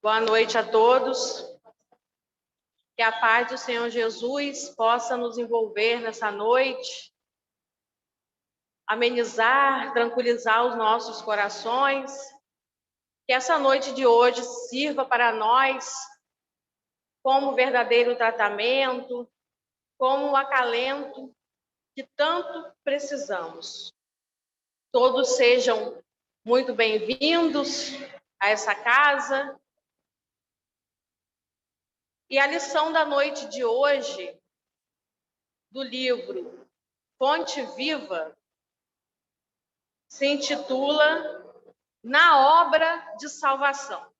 Boa noite a todos. Que a paz do Senhor Jesus possa nos envolver nessa noite, amenizar, tranquilizar os nossos corações. Que essa noite de hoje sirva para nós como verdadeiro tratamento, como um acalento que tanto precisamos. Todos sejam muito bem-vindos a essa casa. E a lição da noite de hoje, do livro Fonte Viva, se intitula Na Obra de Salvação.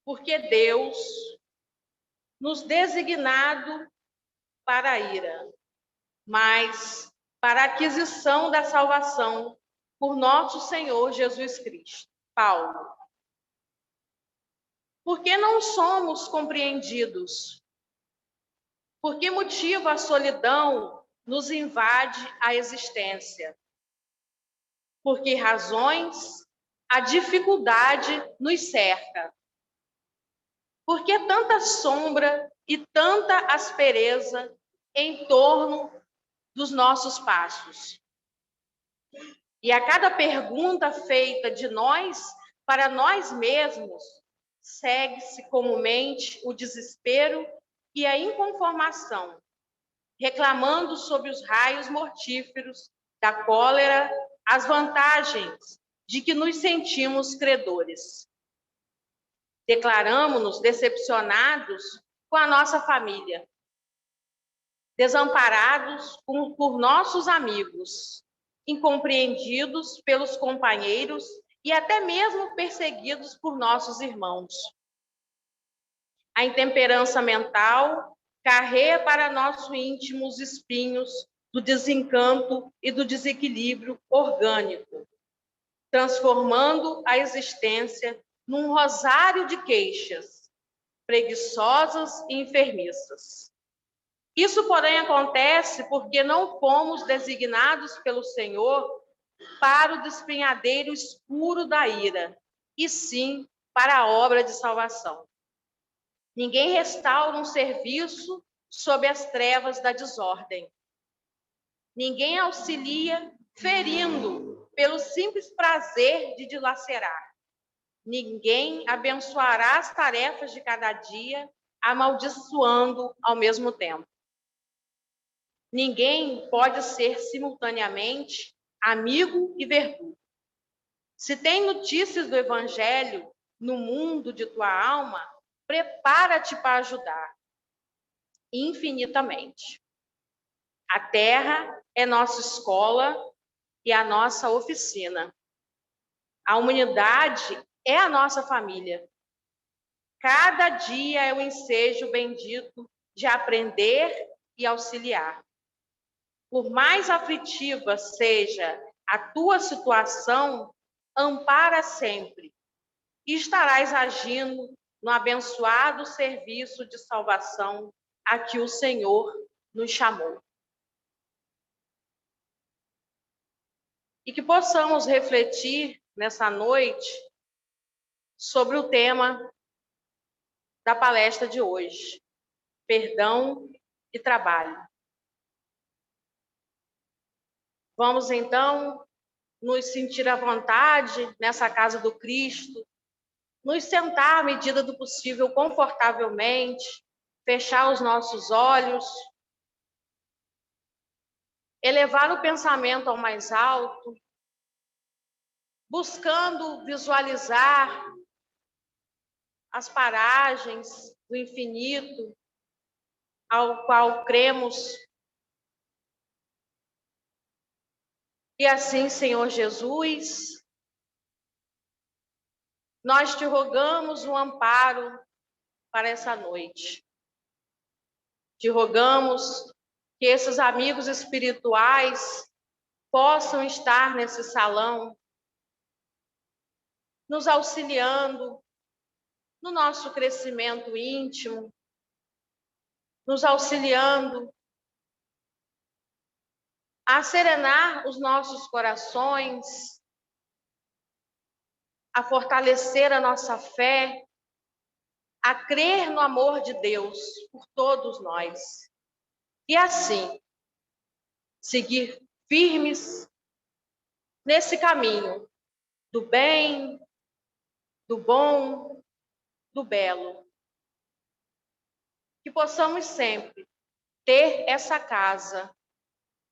Porque Deus nos designado para a ira, mas para a aquisição da salvação por nosso Senhor Jesus Cristo. Paulo. Por que não somos compreendidos? Por que motivo a solidão nos invade a existência? Por que razões a dificuldade nos cerca? Por que tanta sombra e tanta aspereza em torno dos nossos passos? E a cada pergunta feita de nós para nós mesmos, segue-se comumente o desespero e a inconformação, reclamando sobre os raios mortíferos da cólera as vantagens de que nos sentimos credores. Declaramos-nos decepcionados com a nossa família, desamparados por nossos amigos, incompreendidos pelos companheiros e até mesmo perseguidos por nossos irmãos. A intemperança mental carrega para nosso íntimo os espinhos do desencanto e do desequilíbrio orgânico, transformando a existência num rosário de queixas, preguiçosas e enfermiças. Isso, porém, acontece porque não fomos designados pelo Senhor para o despenhadeiro escuro da ira, e sim para a obra de salvação. Ninguém restaura um serviço sob as trevas da desordem. Ninguém auxilia ferindo pelo simples prazer de dilacerar. Ninguém abençoará as tarefas de cada dia, amaldiçoando ao mesmo tempo. Ninguém pode ser simultaneamente amigo e verdugo. Se tem notícias do Evangelho no mundo de tua alma, prepara-te para ajudar infinitamente. A terra é nossa escola e a nossa oficina. A humanidade é a nossa família. Cada dia é o ensejo bendito de aprender e auxiliar. Por mais aflitiva seja a tua situação, ampara sempre e estarás agindo no abençoado serviço de salvação a que o Senhor nos chamou. E que possamos refletir nessa noite sobre o tema da palestra de hoje, perdão e trabalho. Vamos, então, nos sentir à vontade nessa casa do Cristo, nos sentar à medida do possível confortavelmente, fechar os nossos olhos, elevar o pensamento ao mais alto, buscando visualizar as paragens do infinito ao qual cremos. E assim, Senhor Jesus, nós te rogamos um amparo para essa noite. Te rogamos que esses amigos espirituais possam estar nesse salão, nos auxiliando no nosso crescimento íntimo, nos auxiliando a serenar os nossos corações, a fortalecer a nossa fé a crer no amor de Deus por todos nós. E assim, seguir firmes nesse caminho do bem, do bom, do belo. Que possamos sempre ter essa casa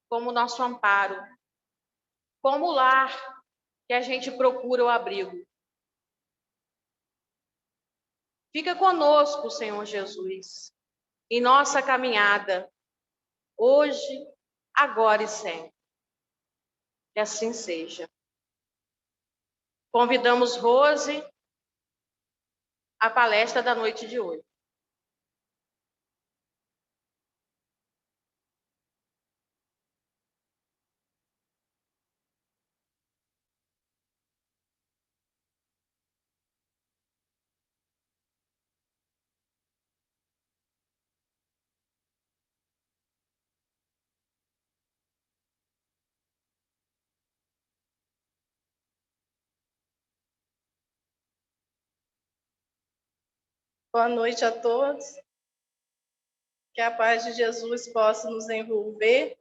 como nosso amparo, como lar que a gente procura o abrigo. Fica conosco, Senhor Jesus, em nossa caminhada, hoje, agora e sempre. Que assim seja. Convidamos Rose à palestra da noite de hoje. Boa noite a todos. Que a paz de Jesus possa nos envolver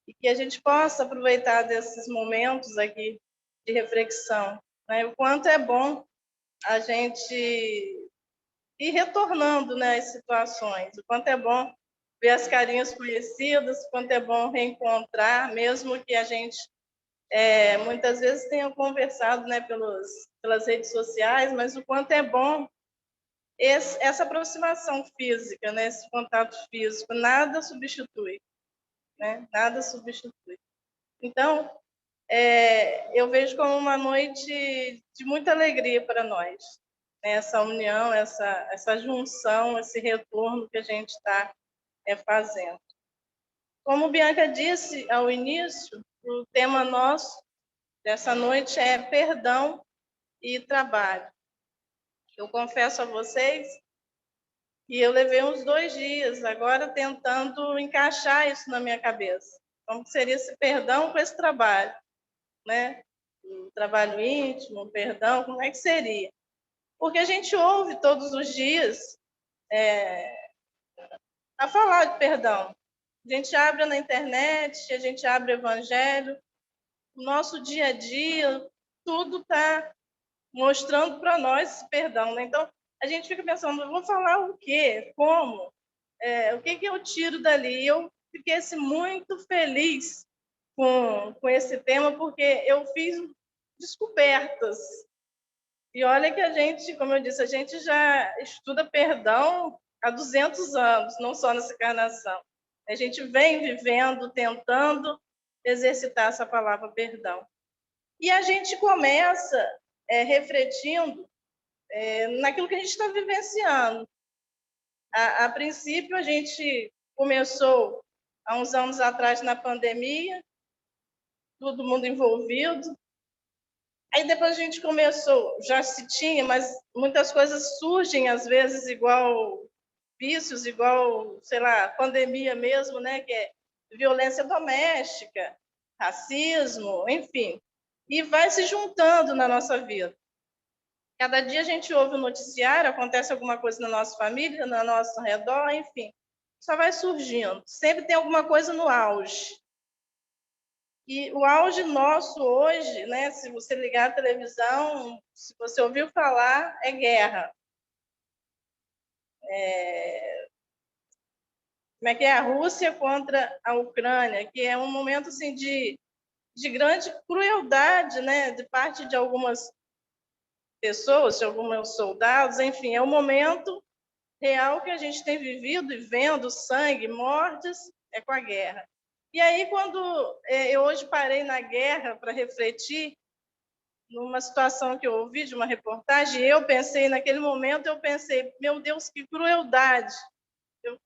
e que a gente possa aproveitar desses momentos aqui de reflexão, né? O quanto é bom a gente ir retornando, né, às situações, o quanto é bom ver as carinhas conhecidas, o quanto é bom reencontrar, mesmo que a gente muitas vezes tenha conversado, né, pelas redes sociais, mas o quanto é bom essa aproximação física, né, esse contato físico, nada substitui, né? Nada substitui. Então, eu vejo como uma noite de muita alegria para nós, né? Essa união, essa junção, esse retorno que a gente está fazendo. Como Bianca disse ao início, o tema nosso dessa noite é perdão e trabalho. Eu confesso a vocês que eu levei uns 2 dias agora tentando encaixar isso na minha cabeça. Como seria esse perdão com esse trabalho, né? O trabalho íntimo, o perdão, como é que seria? Porque a gente ouve todos os dias a falar de perdão. A gente abre na internet, a gente abre o evangelho, o nosso dia a dia, tudo está mostrando para nós esse perdão, né? Então, a gente fica pensando, eu vou falar o quê? Como? O que eu tiro dali? Eu fiquei assim, muito feliz com esse tema, porque eu fiz descobertas. E olha que a gente, como eu disse, a gente já estuda perdão há 200 anos, não só nessa encarnação. A gente vem vivendo, tentando exercitar essa palavra perdão. E a gente começa refletindo naquilo que a gente está vivenciando. A princípio, a gente começou há uns anos atrás na pandemia, todo mundo envolvido. Aí depois a gente começou, já se tinha, mas muitas coisas surgem às vezes igual vícios, igual, sei lá, pandemia mesmo, né, que é violência doméstica, racismo, enfim. E vai se juntando na nossa vida. Cada dia a gente ouve o noticiário, acontece alguma coisa na nossa família, no nosso redor, enfim. Só vai surgindo. Sempre tem alguma coisa no auge. E o auge nosso hoje, né, se você ligar a televisão, se você ouviu falar, é guerra. Como é que é? A Rússia contra a Ucrânia, que é um momento assim, de grande crueldade, né, de parte de algumas pessoas, de alguns soldados, enfim, é um momento real que a gente tem vivido e vendo sangue, mortes, é com a guerra. E aí, quando eu hoje parei na guerra para refletir, numa situação que eu ouvi de uma reportagem, eu pensei, naquele momento, eu pensei, meu Deus, que crueldade. Eu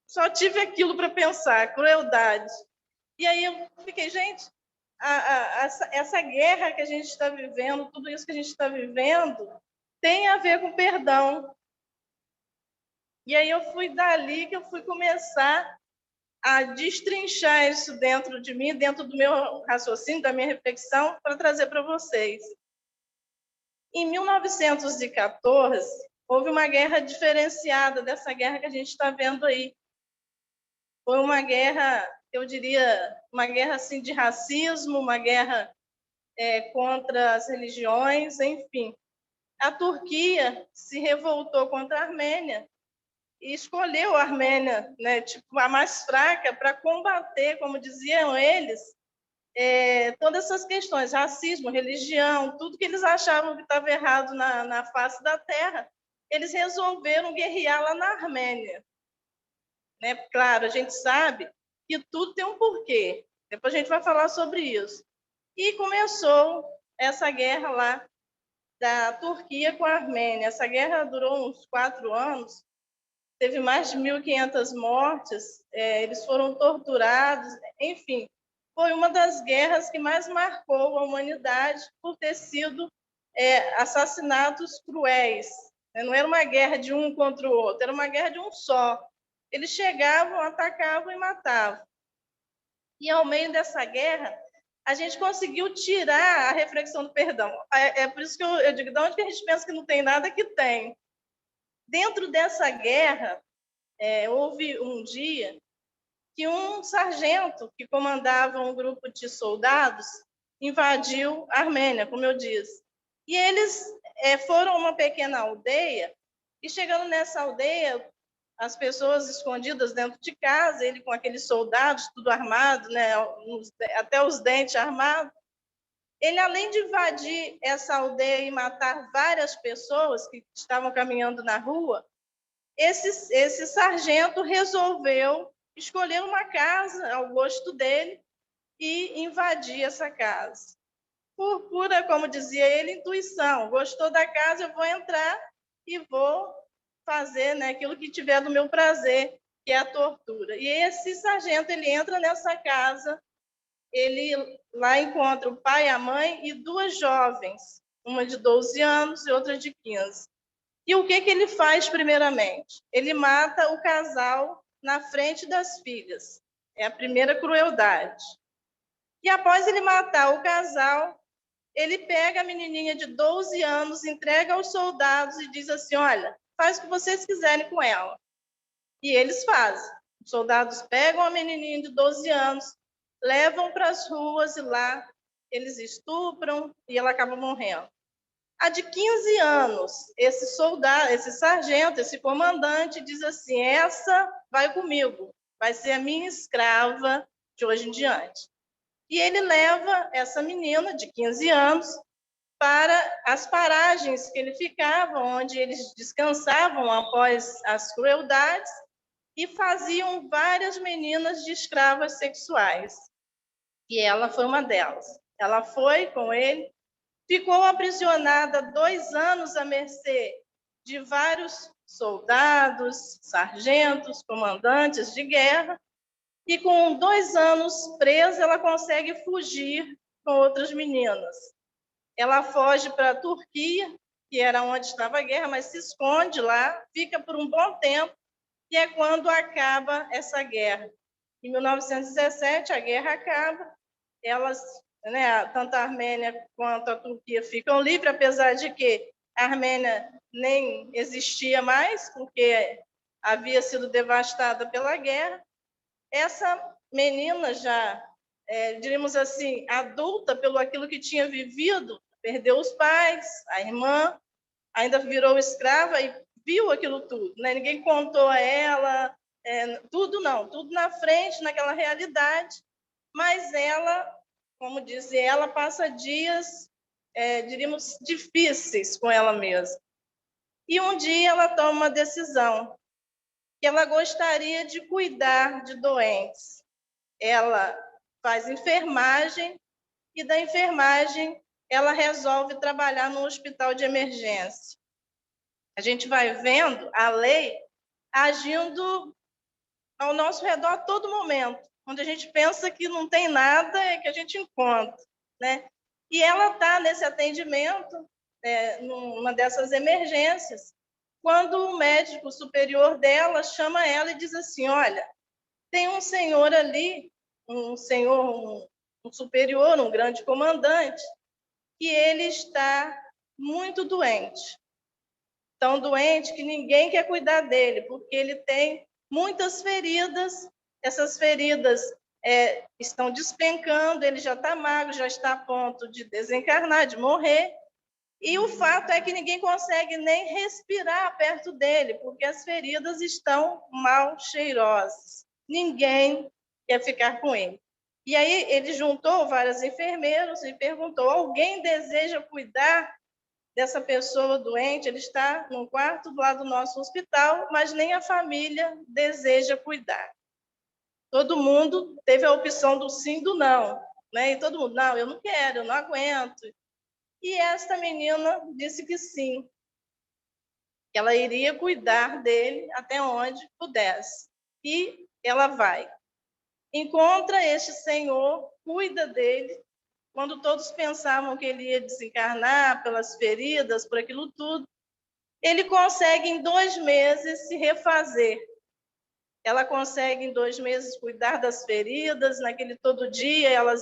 só tive aquilo para pensar, crueldade. E aí eu fiquei, gente, essa guerra que a gente está vivendo, tudo isso que a gente está vivendo, tem a ver com perdão. E aí eu fui dali que eu fui começar a destrinchar isso dentro de mim, dentro do meu raciocínio, da minha reflexão, para trazer para vocês. Em 1914, houve uma guerra diferenciada dessa guerra que a gente está vendo aí. Foi uma guerra, eu diria, uma guerra assim, de racismo, uma guerra contra as religiões, enfim. A Turquia se revoltou contra a Armênia e escolheu a Armênia, né, tipo, a mais fraca, para combater, como diziam eles, todas essas questões, racismo, religião, tudo que eles achavam que estava errado na face da terra, eles resolveram guerrear lá na Armênia. Né? Claro, a gente sabe que tudo tem um porquê. Depois a gente vai falar sobre isso. E começou essa guerra lá da Turquia com a Armênia. Essa guerra durou uns 4 anos, teve mais de 1.500 mortes, eles foram torturados, enfim. Foi uma das guerras que mais marcou a humanidade por ter sido assassinatos cruéis. Não era uma guerra de um contra o outro, era uma guerra de um só. Eles chegavam, atacavam e matavam. E ao meio dessa guerra, a gente conseguiu tirar a reflexão do perdão. É por isso que eu digo, de onde que a gente pensa que não tem nada, que tem. Dentro dessa guerra, houve um dia que um sargento que comandava um grupo de soldados invadiu a Armênia, como eu disse. E eles foram a uma pequena aldeia, e chegando nessa aldeia, as pessoas escondidas dentro de casa, ele com aqueles soldados, tudo armado, né, até os dentes armados. Ele, além de invadir essa aldeia e matar várias pessoas que estavam caminhando na rua, esse sargento resolveu escolher uma casa ao gosto dele e invadir essa casa. Por pura, como dizia ele, intuição. Gostou da casa, eu vou entrar e vou fazer, né, aquilo que tiver do meu prazer, que é a tortura. E esse sargento, ele entra nessa casa, ele lá encontra o pai, a mãe e 2 jovens, uma de 12 anos e outra de 15. E o que ele faz primeiramente? Ele mata o casal na frente das filhas. É a primeira crueldade. E após ele matar o casal, ele pega a menininha de 12 anos, entrega aos soldados e diz assim, olha, faz o que vocês quiserem com ela. E eles fazem. Os soldados pegam a menininha de 12 anos, levam para as ruas e lá eles estupram e ela acaba morrendo. A de 15 anos, esse soldado, esse sargento, esse comandante diz assim, essa vai comigo, vai ser a minha escrava de hoje em diante. E ele leva essa menina de 15 anos para as paragens que ele ficava, onde eles descansavam após as crueldades, e faziam várias meninas de escravas sexuais. E ela foi uma delas. Ela foi com ele, ficou aprisionada 2 anos à mercê de vários soldados, sargentos, comandantes de guerra, e com 2 anos presa, ela consegue fugir com outras meninas. Ela foge para a Turquia, que era onde estava a guerra, mas se esconde lá, fica por um bom tempo, e é quando acaba essa guerra. Em 1917, a guerra acaba, elas, né, tanto a Armênia quanto a Turquia ficam livres, apesar de que a Armênia nem existia mais, porque havia sido devastada pela guerra. Essa menina já, diríamos assim, adulta pelo aquilo que tinha vivido, perdeu os pais, a irmã, ainda virou escrava e viu aquilo tudo, né? Ninguém contou a ela, tudo não, tudo na frente, naquela realidade, mas ela, como dizia, ela passa dias, diríamos, difíceis com ela mesma. E um dia ela toma uma decisão, que ela gostaria de cuidar de doentes. Ela faz enfermagem e da enfermagem ela resolve trabalhar no hospital de emergência. A gente vai vendo a lei agindo ao nosso redor a todo momento. Quando a gente pensa que não tem nada, é que a gente encontra, né? E ela está nesse atendimento, numa dessas emergências, quando o médico superior dela chama ela e diz assim, olha, tem um senhor ali, um senhor, um superior, um grande comandante, que ele está muito doente. tão doente que ninguém quer cuidar dele, porque ele tem muitas feridas, essas feridas estão despencando, ele já está magro, já está a ponto de desencarnar, de morrer, e o fato é que ninguém consegue nem respirar perto dele, porque as feridas estão mal cheirosas. Ninguém quer ficar com ele. E aí ele juntou vários enfermeiros e perguntou: alguém deseja cuidar dessa pessoa doente? Ele está no quarto do lado do nosso hospital, mas nem a família deseja cuidar. Todo mundo teve a opção do sim e do não, né? E todo mundo: não, eu não quero, eu não aguento. E esta menina disse que sim, que ela iria cuidar dele até onde pudesse. E ela vai. Encontra este senhor, cuida dele. Quando todos pensavam que ele ia desencarnar pelas feridas, por aquilo tudo, ele consegue em 2 meses se refazer. Ela consegue em 2 meses cuidar das feridas, naquele todo dia, ela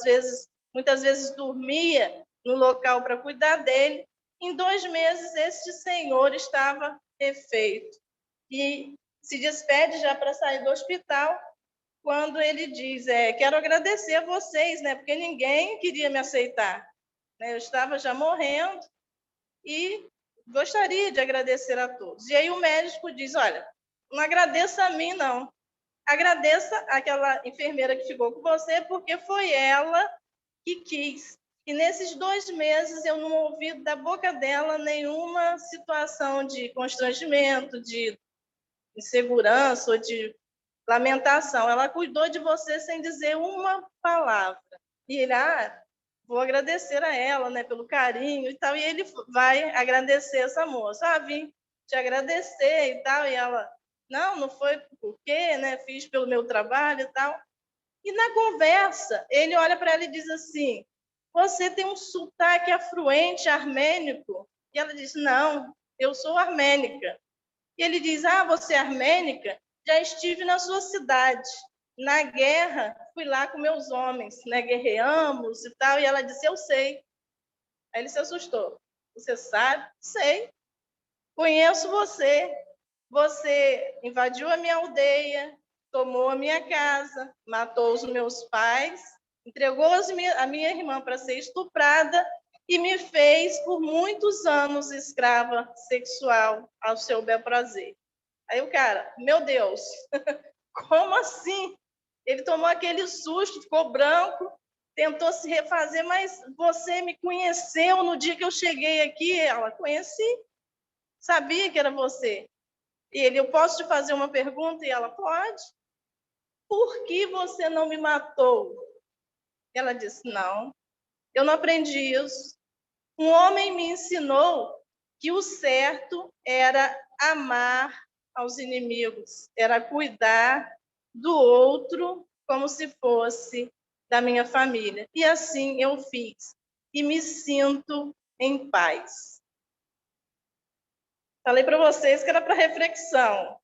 muitas vezes dormia no local para cuidar dele. Em 2 meses, este senhor estava refeito. E se despede já para sair do hospital, quando ele diz: quero agradecer a vocês, né, porque ninguém queria me aceitar. Eu estava já morrendo e gostaria de agradecer a todos. E aí o médico diz: olha, não agradeça a mim, não. Agradeça àquela enfermeira que ficou com você, porque foi ela que quis. E nesses 2 meses eu não ouvi da boca dela nenhuma situação de constrangimento, de insegurança ou de lamentação. Ela cuidou de você sem dizer uma palavra. E ele: vou agradecer a ela, né, pelo carinho e tal. E ele vai agradecer essa moça. Vim te agradecer e tal. E ela: não foi porque, né, fiz pelo meu trabalho e tal. E na conversa, ele olha para ela e diz assim: você tem um sotaque afluente armênico? E ela diz: não, eu sou armênica. E ele diz: você é armênica? Já estive na sua cidade. Na guerra, fui lá com meus homens, né? Guerreamos e tal. E ela disse: eu sei. Aí ele se assustou: você sabe? Sei. Conheço você. Você invadiu a minha aldeia, tomou a minha casa, matou os meus pais, entregou a minha irmã para ser estuprada e me fez por muitos anos escrava sexual ao seu bel prazer. Aí o cara: meu Deus, como assim? Ele tomou aquele susto, ficou branco, tentou se refazer: mas você me conheceu no dia que eu cheguei aqui? Ela: conheci, sabia que era você. E ele: eu posso te fazer uma pergunta? E ela: pode. Por que você não me matou? Ela disse: não, eu não aprendi isso. Um homem me ensinou que o certo era amar aos inimigos, era cuidar do outro como se fosse da minha família. E assim eu fiz. E me sinto em paz. Falei para vocês que era para reflexão.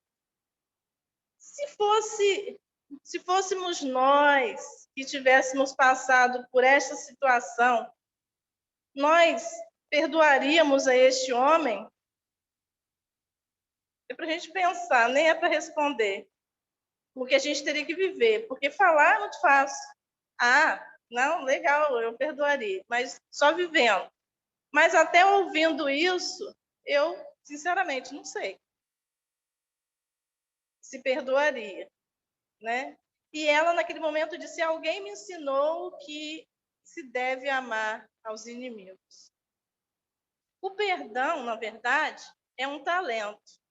Se fôssemos nós que tivéssemos passado por esta situação, nós perdoaríamos a este homem? É para a gente pensar, nem é para responder. Porque a gente teria que viver. Porque falar é muito fácil. Não, legal, eu perdoaria. Mas só vivendo. Mas até ouvindo isso, eu, sinceramente, não sei se perdoaria, né? E ela, naquele momento, disse: alguém me ensinou que se deve amar aos inimigos. O perdão, na verdade, é um talento.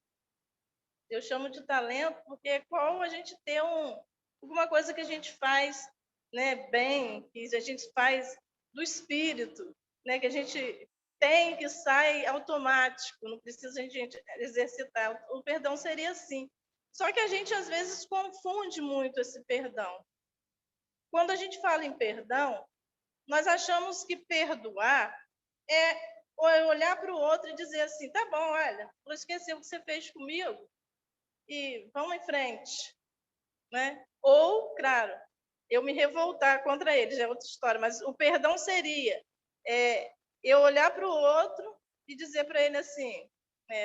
Eu chamo de talento porque é como a gente ter alguma coisa que a gente faz, né, bem, que a gente faz do espírito, né, que a gente tem, que sai automático, não precisa a gente exercitar. O perdão seria assim. Só que a gente, às vezes, confunde muito esse perdão. Quando a gente fala em perdão, nós achamos que perdoar é olhar para o outro e dizer assim: tá bom, olha, não esqueceu o que você fez comigo e vamos em frente, né? Ou, claro, eu me revoltar contra ele, já é outra história, mas o perdão seria eu olhar para o outro e dizer para ele assim: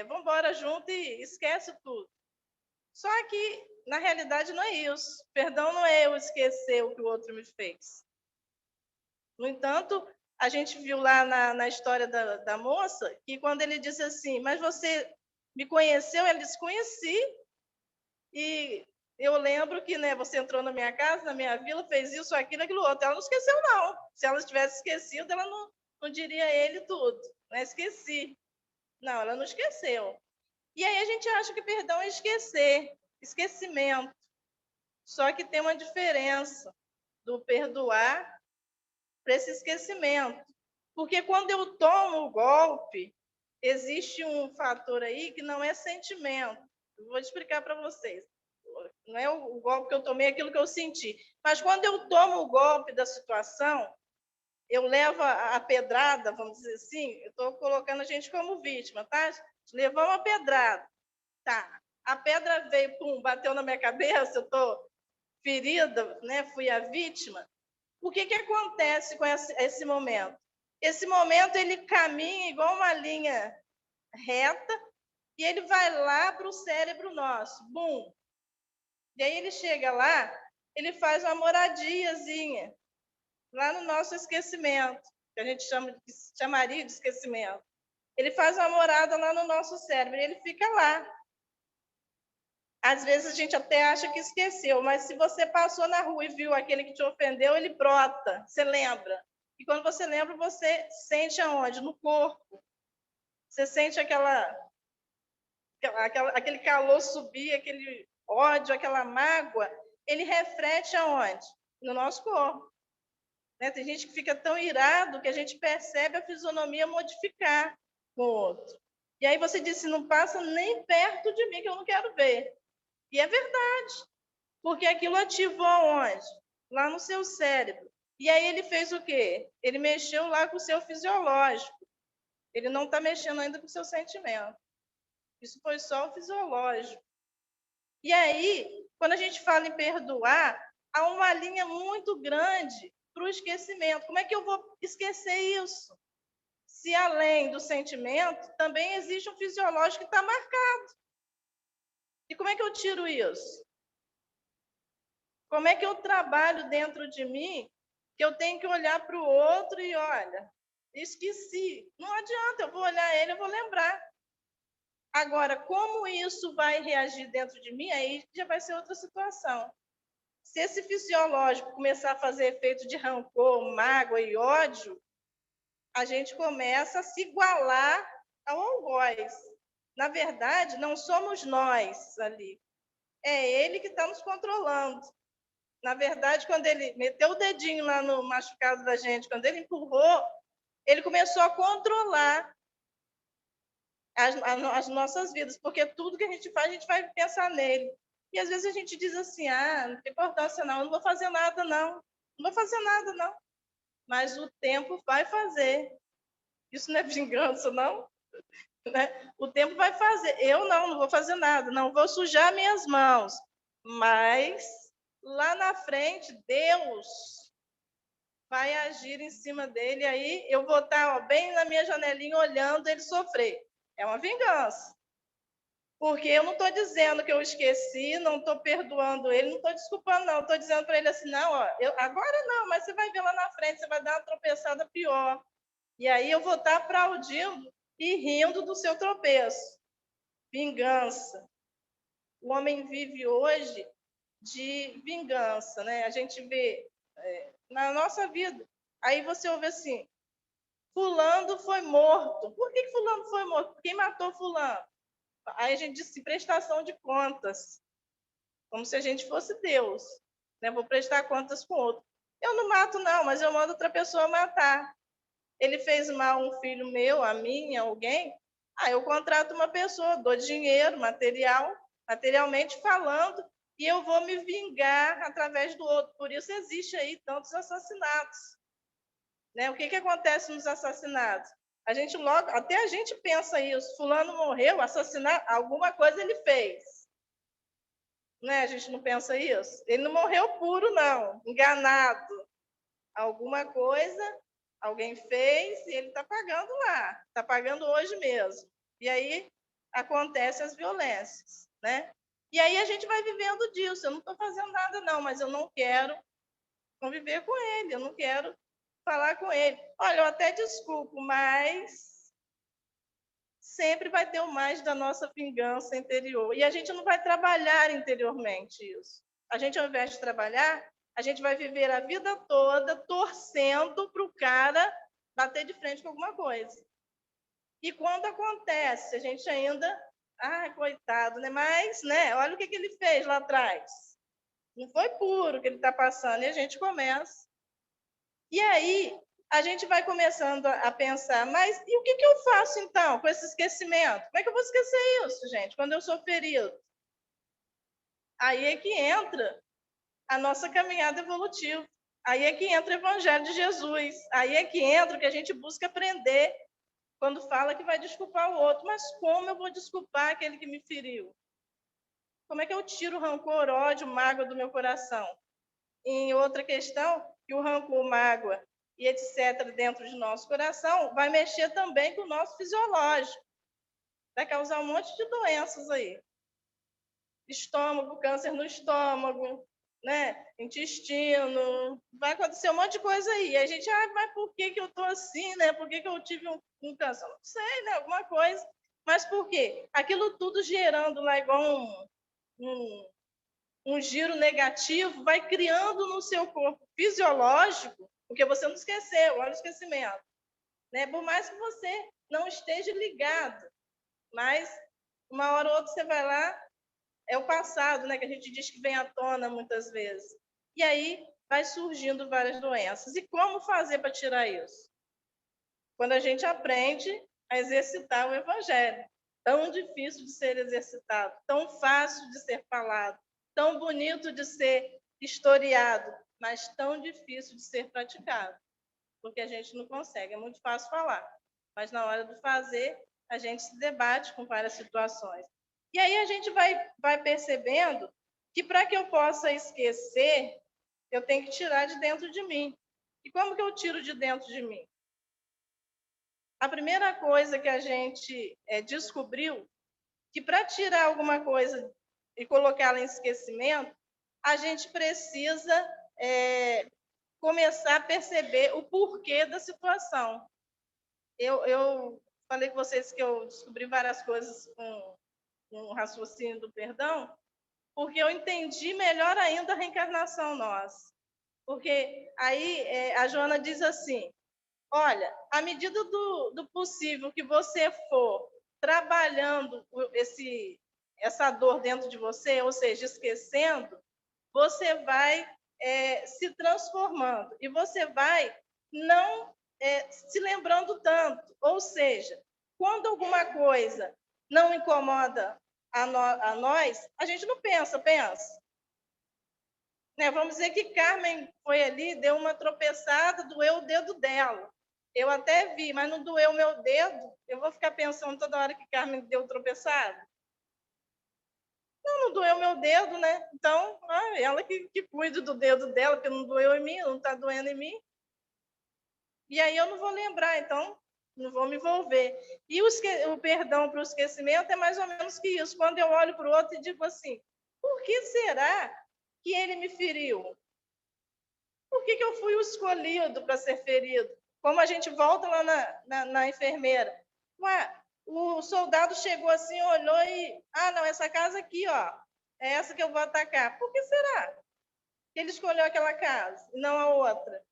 vamos embora junto e esquece tudo. Só que, na realidade, não é isso. Perdão não é eu esquecer o que o outro me fez. No entanto, a gente viu lá na história da moça, que quando ele disse assim, mas você me conheceu? Ela disse, conheci. E eu lembro que você entrou na minha casa, na minha vila, fez isso, aquilo, aquilo outro. Ela não esqueceu, não. Se ela tivesse esquecido, ela não diria a ele tudo. Esqueci. Não, ela não esqueceu. E aí a gente acha que perdão é esquecer, esquecimento. Só que tem uma diferença do perdoar para esse esquecimento. Porque quando eu tomo o golpe, existe um fator aí que não é sentimento. Eu vou explicar para vocês. Não é o golpe que eu tomei, é aquilo que eu senti. Mas quando eu tomo o golpe da situação, eu levo a pedrada, vamos dizer assim, eu estou colocando a gente como vítima, tá? Levamos a pedrada. Tá. A pedra veio, pum, bateu na minha cabeça, eu estou ferida, fui a vítima. O que acontece com esse momento? Esse momento ele caminha igual uma linha reta e ele vai lá para o cérebro nosso, bum. E aí ele chega lá, ele faz uma moradiazinha lá no nosso esquecimento, que a gente chamaria de esquecimento. Ele faz uma morada lá no nosso cérebro e ele fica lá. Às vezes a gente até acha que esqueceu, mas se você passou na rua e viu aquele que te ofendeu, ele brota, você lembra. E quando você lembra, você sente aonde? No corpo. Você sente aquele calor subir, aquele ódio, aquela mágoa, ele reflete aonde? No nosso corpo. Tem gente que fica tão irado que a gente percebe a fisionomia modificar com o outro. E aí você disse, não passa nem perto de mim, que eu não quero ver. E é verdade, porque aquilo ativou aonde? Lá no seu cérebro. E aí ele fez o quê? Ele mexeu lá com o seu fisiológico. Ele não está mexendo ainda com o seu sentimento. Isso foi só o fisiológico. E aí, quando a gente fala em perdoar, há uma linha muito grande para o esquecimento. Como é que eu vou esquecer isso? Se além do sentimento, também existe um fisiológico que está marcado. E como é que eu tiro isso? Como é que eu trabalho dentro de mim que eu tenho que olhar para o outro e, olha, esqueci. Não adianta, eu vou olhar ele, eu vou lembrar. Agora, como isso vai reagir dentro de mim, aí já vai ser outra situação. Se esse fisiológico começar a fazer efeito de rancor, mágoa e ódio, a gente começa a se igualar ao algoz. Na verdade, não somos nós ali. É ele que está nos controlando. Na verdade, quando ele meteu o dedinho lá no machucado da gente, quando ele empurrou, ele começou a controlar as nossas vidas, porque tudo que a gente vai pensar nele. E às vezes a gente diz assim, não tem importância não, eu não vou fazer nada não, não vou fazer nada não. Mas o tempo vai fazer. Isso não é vingança, não? O tempo vai fazer. Eu não vou fazer nada, não vou sujar minhas mãos. Mas lá na frente, Deus vai agir em cima dele, aí eu vou estar bem na minha janelinha olhando ele sofrer. É uma vingança. Porque eu não estou dizendo que eu esqueci, não estou perdoando ele, não estou desculpando, não. Estou dizendo para ele assim, não, agora não, mas você vai ver lá na frente, você vai dar uma tropeçada pior. E aí eu vou estar aplaudindo e rindo do seu tropeço. Vingança. O homem vive hoje de vingança, né? A gente vê na nossa vida. Aí você ouve assim, fulano foi morto. Por que fulano foi morto? Quem matou fulano? Aí a gente diz assim, prestação de contas. Como se a gente fosse Deus. Vou prestar contas com outro. Eu não mato, não, mas eu mando outra pessoa matar. Ele fez mal a um filho meu, a mim, a alguém. Eu contrato uma pessoa, dou dinheiro, materialmente falando, e eu vou me vingar através do outro. Por isso existe aí tantos assassinatos. O que acontece nos assassinatos? Até a gente pensa isso, fulano morreu, assassinato, alguma coisa ele fez. A gente não pensa isso? Ele não morreu puro, não, enganado. Alguma coisa alguém fez e ele está pagando lá, está pagando hoje mesmo. E aí acontecem as violências, né? E aí a gente vai vivendo disso. Eu não estou fazendo nada, não, mas eu não quero conviver com ele, eu não quero falar com ele. Olha, eu até desculpo, mas sempre vai ter o mais da nossa vingança interior. E a gente não vai trabalhar interiormente isso. A gente, ao invés de trabalhar, a gente vai viver a vida toda torcendo para o cara bater de frente com alguma coisa. E quando acontece, a gente ainda, coitado, né? Mas, né? Olha o que ele fez lá atrás. Não foi puro que ele está passando. E a gente começa. E aí, a gente vai começando a pensar, mas e o que eu faço então com esse esquecimento? Como é que eu vou esquecer isso, gente, quando eu sou ferido? Aí é que entra a nossa caminhada evolutiva. Aí é que entra o Evangelho de Jesus. Aí é que entra o que a gente busca aprender quando fala que vai desculpar o outro. Mas como eu vou desculpar aquele que me feriu? Como é que eu tiro o rancor, ódio, mágoa do meu coração? Em outra questão, que o rancor, mágoa e etc. dentro de nosso coração vai mexer também com o nosso fisiológico. Vai causar um monte de doenças aí. Estômago, câncer no estômago, né? Intestino, vai acontecer um monte de coisa aí. E a gente, mas por que eu estou assim, né? Por que eu tive um câncer? Não sei, né? Alguma coisa. Mas por quê? Aquilo tudo gerando lá igual um giro negativo, vai criando no seu corpo fisiológico, porque você não esqueceu, olha o esquecimento. Né? Por mais que você não esteja ligado, mas uma hora ou outra você vai lá, é o passado, né, que a gente diz que vem à tona muitas vezes. E aí vai surgindo várias doenças. E como fazer para tirar isso? Quando a gente aprende a exercitar o evangelho. Tão difícil de ser exercitado, tão fácil de ser falado, tão bonito de ser historiado, mas tão difícil de ser praticado, porque a gente não consegue. É muito fácil falar, mas na hora de fazer, a gente se debate com várias situações. E aí a gente vai percebendo que para que eu possa esquecer, eu tenho que tirar de dentro de mim. E como que eu tiro de dentro de mim? A primeira coisa que a gente descobriu, que para tirar alguma coisa e colocá-la em esquecimento, a gente precisa começar a perceber o porquê da situação. Eu falei com vocês que eu descobri várias coisas com o raciocínio do perdão, porque eu entendi melhor ainda a reencarnação nossa. Porque aí a Joana diz assim, olha, à medida do possível que você for trabalhando essa dor dentro de você, ou seja, esquecendo, você vai se transformando e você vai não se lembrando tanto. Ou seja, quando alguma coisa não incomoda a nós, a gente não pensa. Né? Vamos dizer que Carmen foi ali, deu uma tropeçada, doeu o dedo dela. Eu até vi, mas não doeu o meu dedo. Eu vou ficar pensando toda hora que Carmen deu tropeçada? Não doeu o meu dedo, né? Então, ela que cuide do dedo dela, porque não doeu em mim, não está doendo em mim. E aí eu não vou lembrar, então não vou me envolver. E o perdão para o esquecimento é mais ou menos que isso. Quando eu olho para o outro e digo assim, por que será que ele me feriu? Por que eu fui o escolhido para ser ferido? Como a gente volta lá na enfermeira. Ué, o soldado chegou assim, olhou e... não, essa casa aqui, ó, é essa que eu vou atacar. Por que será que ele escolheu aquela casa e não a outra?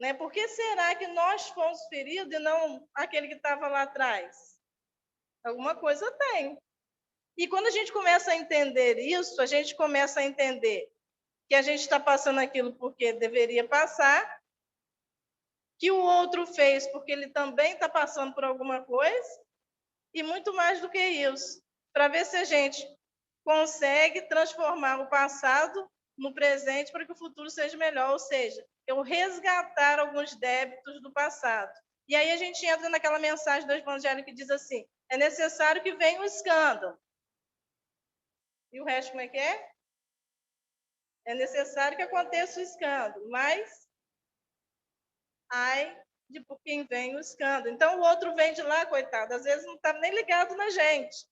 Né? Por que será que nós fomos feridos e não aquele que estava lá atrás? Alguma coisa tem. E quando a gente começa a entender isso, a gente começa a entender que a gente está passando aquilo porque deveria passar, que o outro fez porque ele também está passando por alguma coisa, e muito mais do que isso, para ver se a gente consegue transformar o passado no presente para que o futuro seja melhor, ou seja, eu resgatar alguns débitos do passado. E aí a gente entra naquela mensagem do Evangelho que diz assim, é necessário que venha um escândalo. E o resto como é que é? É necessário que aconteça o escândalo, mas ai de por quem vem o escândalo. Então, o outro vem de lá, coitado, às vezes não está nem ligado na gente.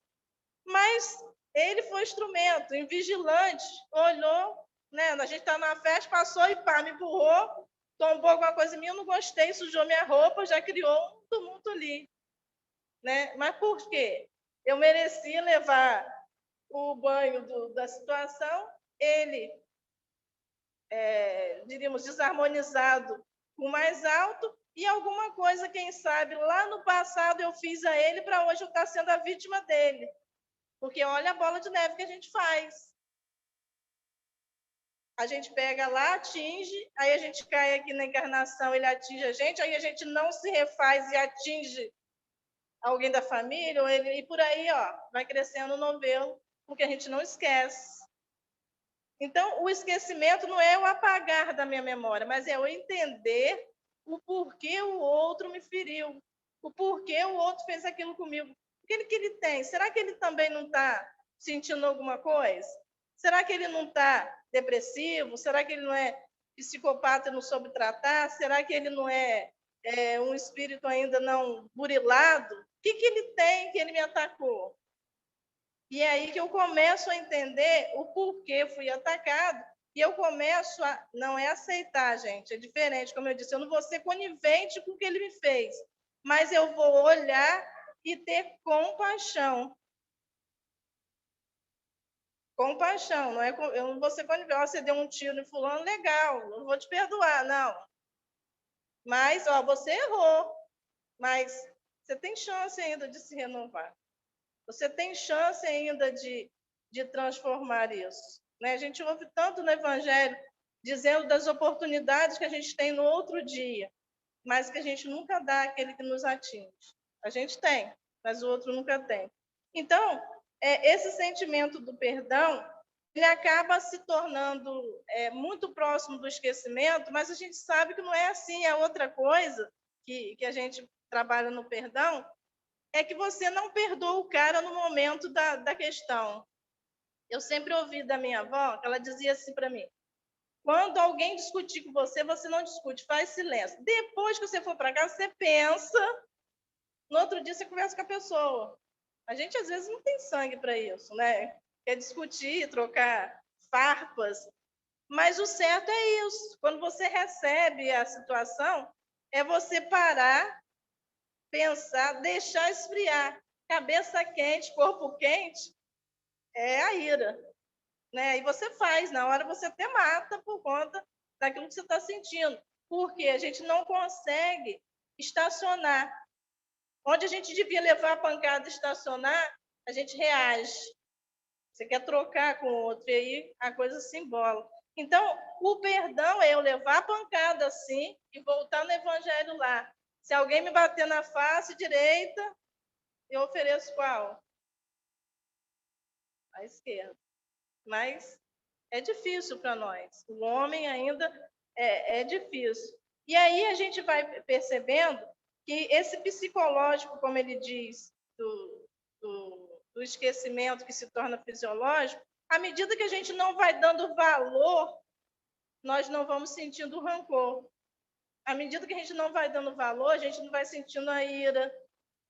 Mas ele foi instrumento, invigilante, olhou, né? A gente está na festa, passou e pá, me empurrou, tombou alguma coisa em mim, eu não gostei, sujou minha roupa, já criou um tumulto ali. Né? Mas por quê? Eu merecia levar o banho da situação, ele, diríamos, desarmonizado com mais alto, e alguma coisa, quem sabe, lá no passado eu fiz a ele, para hoje eu estar sendo a vítima dele. Porque olha a bola de neve que a gente faz. A gente pega lá, atinge, aí a gente cai aqui na encarnação, ele atinge a gente, aí a gente não se refaz e atinge alguém da família, e por aí, ó, vai crescendo o novelo, porque a gente não esquece. Então, o esquecimento não é o apagar da minha memória, mas é o entender o porquê o outro me feriu, o porquê o outro fez aquilo comigo. O que ele tem? Será que ele também não está sentindo alguma coisa? Será que ele não está depressivo? Será que ele não é psicopata e não soube tratar? Será que ele não é um espírito ainda não burilado? O que ele tem que ele me atacou? E é aí que eu começo a entender o porquê fui atacado. E eu começo a... Não é aceitar, gente, é diferente. Como eu disse, eu não vou ser conivente com o que ele me fez, mas eu vou olhar e ter compaixão. Compaixão, não é? Eu não vou ser conivente. Você deu um tiro em fulano, legal, não vou te perdoar, não. Mas, ó, você errou, mas você tem chance ainda de se renovar. Você tem chance ainda de transformar isso. Né? A gente ouve tanto no Evangelho dizendo das oportunidades que a gente tem no outro dia, mas que a gente nunca dá àquele que nos atinge. A gente tem, mas o outro nunca tem. Então, esse sentimento do perdão, ele acaba se tornando muito próximo do esquecimento, mas a gente sabe que não é assim. É outra coisa que a gente trabalha no perdão, é que você não perdoa o cara no momento da questão. Eu sempre ouvi da minha avó, ela dizia assim para mim, quando alguém discutir com você, você não discute, faz silêncio. Depois que você for para casa, você pensa, no outro dia você conversa com a pessoa. A gente, às vezes, não tem sangue para isso, né? Quer discutir, trocar farpas, mas o certo é isso. Quando você recebe a situação, é você parar, pensar, deixar esfriar. Cabeça quente, corpo quente, é a ira. Né? E você faz, na hora você até mata por conta daquilo que você está sentindo. Porque a gente não consegue estacionar. Onde a gente devia levar a pancada e estacionar, a gente reage. Você quer trocar com o outro, e aí a coisa se embola. Então, o perdão é eu levar a pancada assim e voltar no evangelho lá. Se alguém me bater na face direita, eu ofereço qual? A esquerda. Mas é difícil para nós. O homem ainda é difícil. E aí a gente vai percebendo que esse psicológico, como ele diz, do esquecimento que se torna fisiológico, à medida que a gente não vai dando valor, nós não vamos sentindo rancor. À medida que a gente não vai dando valor, a gente não vai sentindo a ira,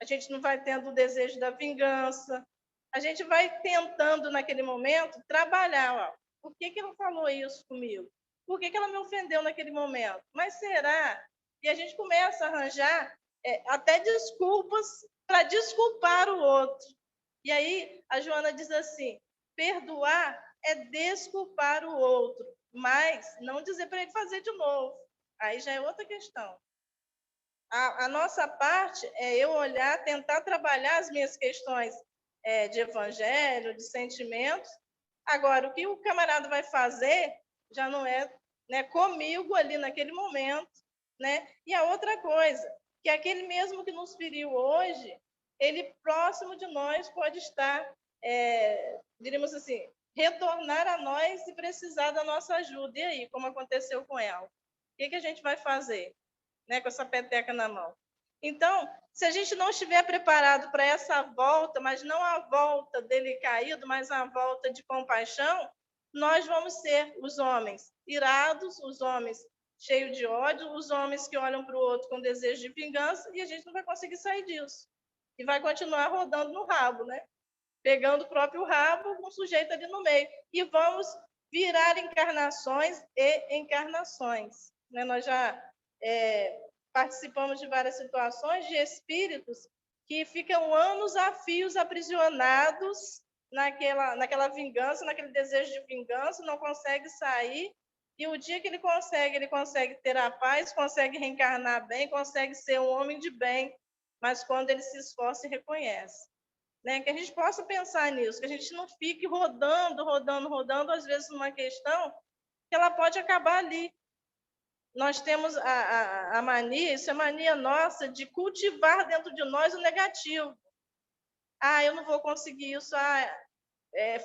a gente não vai tendo o desejo da vingança, a gente vai tentando, naquele momento, trabalhar. Ó, por que ela falou isso comigo? Por que ela me ofendeu naquele momento? Mas será? E a gente começa a arranjar até desculpas para desculpar o outro. E aí a Joana diz assim, perdoar é desculpar o outro, mas não dizer para ele fazer de novo. Aí já é outra questão. A nossa parte é eu olhar, tentar trabalhar as minhas questões de evangelho, de sentimentos. Agora, o que o camarada vai fazer já não é, né, comigo ali naquele momento. Né? E a outra coisa, que aquele mesmo que nos feriu hoje, ele próximo de nós pode estar, diríamos assim, retornar a nós se precisar da nossa ajuda. E aí, como aconteceu com ela? O que a gente vai fazer? Né, com essa peteca na mão. Então, se a gente não estiver preparado para essa volta, mas não a volta dele caído, mas a volta de compaixão, nós vamos ser os homens irados, os homens cheio de ódio, os homens que olham para o outro com desejo de vingança, e a gente não vai conseguir sair disso. E vai continuar rodando no rabo, né? Pegando o próprio rabo com o sujeito ali no meio. E vamos virar encarnações e encarnações. Né? Nós já participamos de várias situações de espíritos que ficam anos a fios aprisionados naquela vingança, naquele desejo de vingança, não consegue sair. E o dia que ele consegue ter a paz, consegue reencarnar bem, consegue ser um homem de bem, mas quando ele se esforça e reconhece. Né? Que a gente possa pensar nisso, que a gente não fique rodando, às vezes numa questão que ela pode acabar ali. Nós temos a mania, isso é mania nossa, de cultivar dentro de nós o negativo. Ah, eu não vou conseguir isso.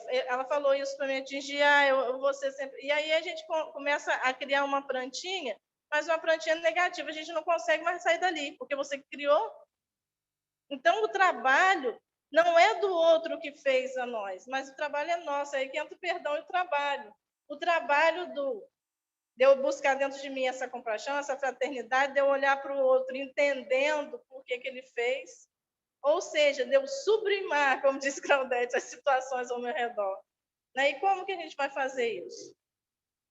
Ela falou isso para me atingir. Eu vou ser sempre. E aí a gente começa a criar uma plantinha, mas uma plantinha negativa. A gente não consegue mais sair dali, porque você criou. Então, o trabalho não é do outro que fez a nós, mas o trabalho é nosso. Aí que entra o perdão e o trabalho. O trabalho de eu buscar dentro de mim essa compaixão, essa fraternidade, de eu olhar para o outro entendendo por que ele fez, ou seja, de eu sublimar, como diz Claudete, as situações ao meu redor. Né? E como que a gente vai fazer isso?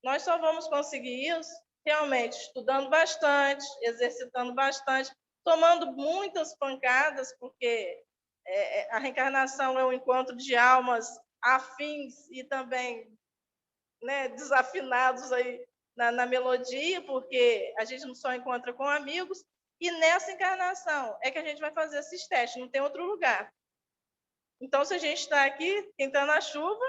Nós só vamos conseguir isso realmente estudando bastante, exercitando bastante, tomando muitas pancadas, porque a reencarnação é um encontro de almas afins e também, né, desafinados aí na melodia, porque a gente não só encontra com amigos, e nessa encarnação é que a gente vai fazer esses testes, não tem outro lugar. Então, se a gente está aqui, quem está na chuva,